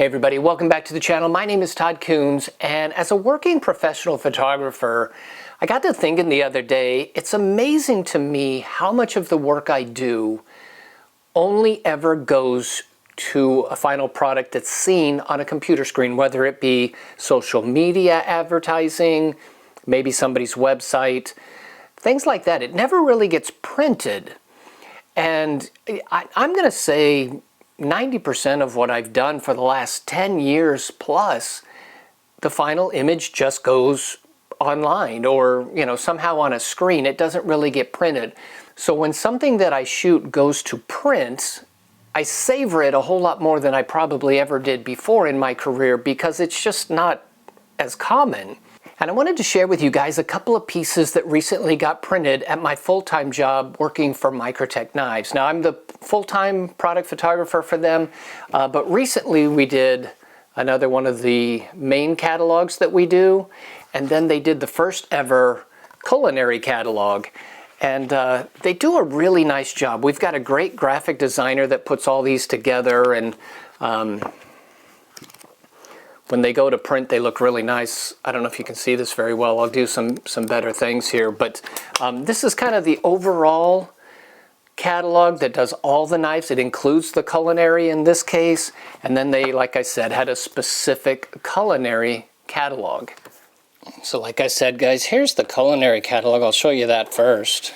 Hey everybody, welcome back to the channel. My name is Todd Coons, and as a working professional photographer, I got to thinking the other day, it's amazing to me how much of the work I do only ever goes to a final product that's seen on a computer screen, whether it be social media advertising, maybe somebody's website, things like that. It never really gets printed. And I'm going to say 90% of what I've done for the last 10 years plus, the final image just goes online or, somehow on a screen. It doesn't really get printed. So when something that I shoot goes to print, I savor it a whole lot more than I probably ever did before in my career because it's just not as common. And I wanted to share with you guys a couple of pieces that recently got printed at my full-time job working for Microtech Knives. Now, I'm the full-time product photographer for them, but recently we did another one of the main catalogs that we do, and then they did the first ever culinary catalog. And they do a really nice job. We've got a great graphic designer that puts all these together, and when they go to print, they look really nice. I don't know if you can see this very well. I'll do some better things here. But this is kind of the overall catalog that does all the knives. It includes the culinary in this case. And then they, like I said, had a specific culinary catalog. So like I said, guys, here's the culinary catalog. I'll show you that first.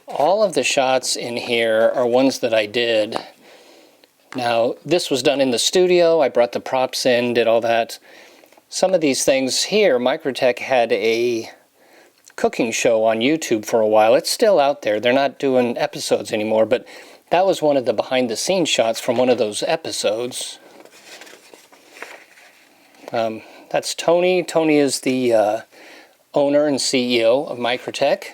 All of the shots in here are ones that I did. Now, this was done in the studio. I brought the props in, did all that. Some of these things here, Microtech had a cooking show on YouTube for a while. It's still out there. They're not doing episodes anymore, but that was one of the behind-the-scenes shots from one of those episodes. That's Tony. Tony is the owner and CEO of Microtech.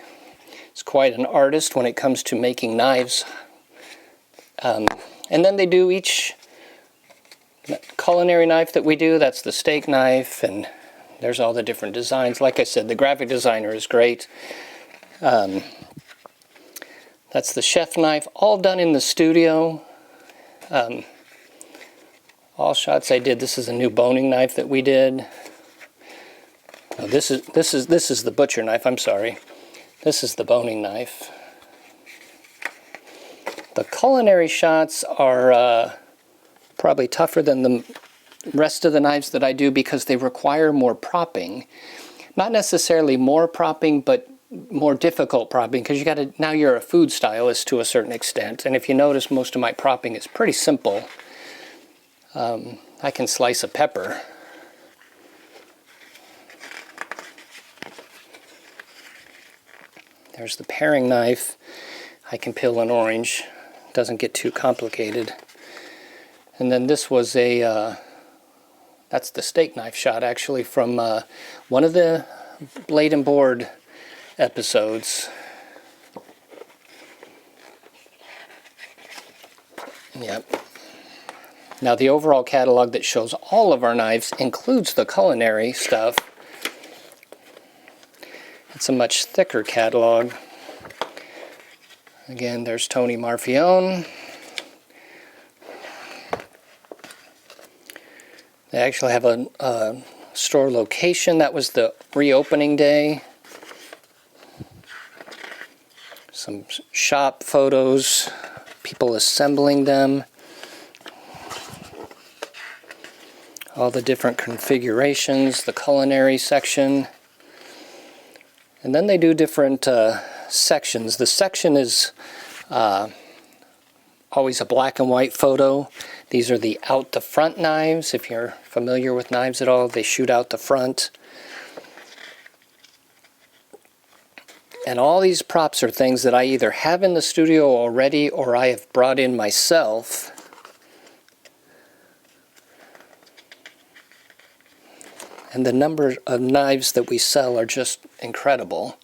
He's quite an artist when it comes to making knives. And then they do each culinary knife that we do. That's the steak knife, and there's all the different designs. Like I said, the graphic designer is great. That's the chef knife, all done in the studio. All shots I did. This is a new boning knife that we did. Oh, this is the butcher knife. I'm sorry. This is the boning knife. The culinary shots are probably tougher than the rest of the knives that I do because they require more propping. Not necessarily more propping, but more difficult propping because now you're a food stylist to a certain extent. And if you notice, most of my propping is pretty simple. I can slice a pepper. There's the paring knife. I can peel an orange. Doesn't get too complicated. And then this was that's the steak knife shot actually from one of the Blade and Board episodes. Yep. Now the overall catalog that shows all of our knives includes the culinary stuff. It's a much thicker catalog. Again, there's Tony Marfione. They actually have a store location. That was the reopening day. Some shop photos, people assembling them. All the different configurations, the culinary section. And then they do different sections. The section is always a black and white photo. These are the out the front knives. If you're familiar with knives at all, they shoot out the front. And all these props are things that I either have in the studio already or I have brought in myself. And the number of knives that we sell are just incredible.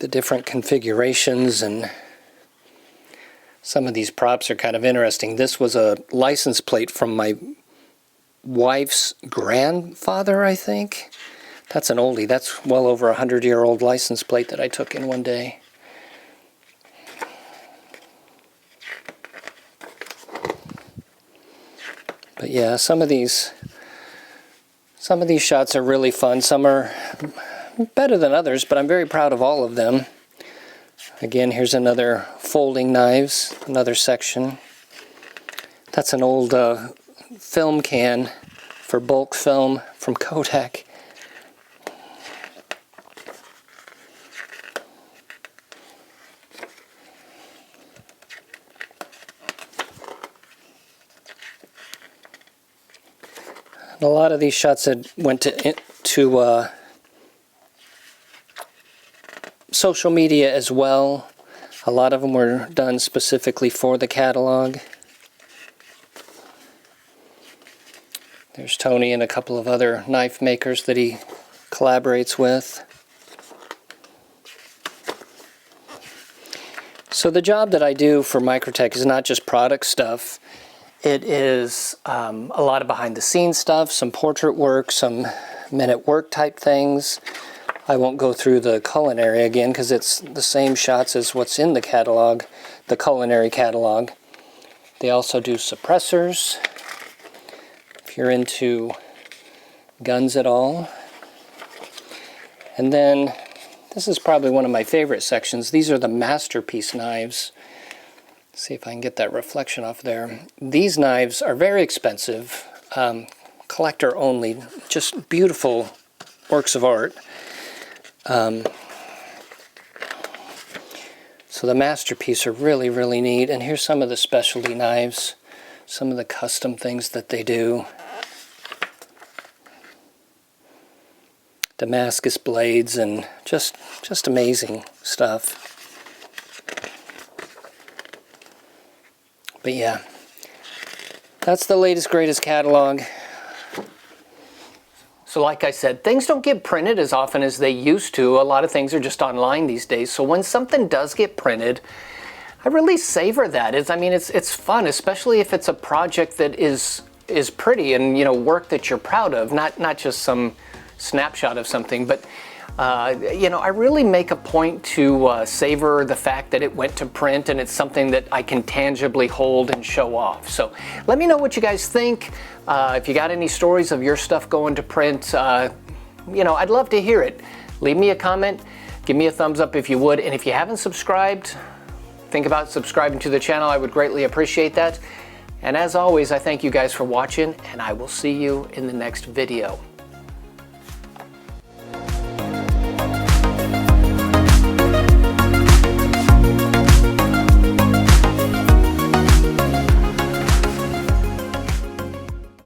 The different configurations, and some of these props are kind of interesting. This was a license plate from my wife's grandfather, I think. That's an oldie. That's well over 100-year-old license plate that I took in one day. But yeah, some of these shots are really fun. Some are better than others, but I'm very proud of all of them. Again, here's another folding knives, another section. That's an old film can for bulk film from Kodak. And a lot of these shots that went to social media as well. A lot of them were done specifically for the catalog. There's Tony and a couple of other knife makers that he collaborates with. So the job that I do for Microtech is not just product stuff. It is a lot of behind the scenes stuff, some portrait work, some men at work type things. I won't go through the culinary again because it's the same shots as what's in the catalog, the culinary catalog. They also do suppressors, if you're into guns at all. And then, this is probably one of my favorite sections. These are the masterpiece knives. See if I can get that reflection off there. These knives are very expensive, collector only, just beautiful works of art. So the masterpiece are really, really neat. And here's some of the specialty knives, some of the custom things that they do. Damascus blades and just amazing stuff. But yeah, that's the latest, greatest catalog. So like I said, things don't get printed as often as they used to. A lot of things are just online these days. So when something does get printed, I really savor that. It's fun, especially if it's a project that is pretty and, you know, work that you're proud of, not just some snapshot of something, but you know, I really make a point to savor the fact that it went to print and it's something that I can tangibly hold and show off. So let me know what you guys think. If you got any stories of your stuff going to print, you know, I'd love to hear it. Leave me a comment, give me a thumbs up if you would, and if you haven't subscribed, think about subscribing to the channel. I would greatly appreciate that. And as always, I thank you guys for watching, and I will see you in the next video.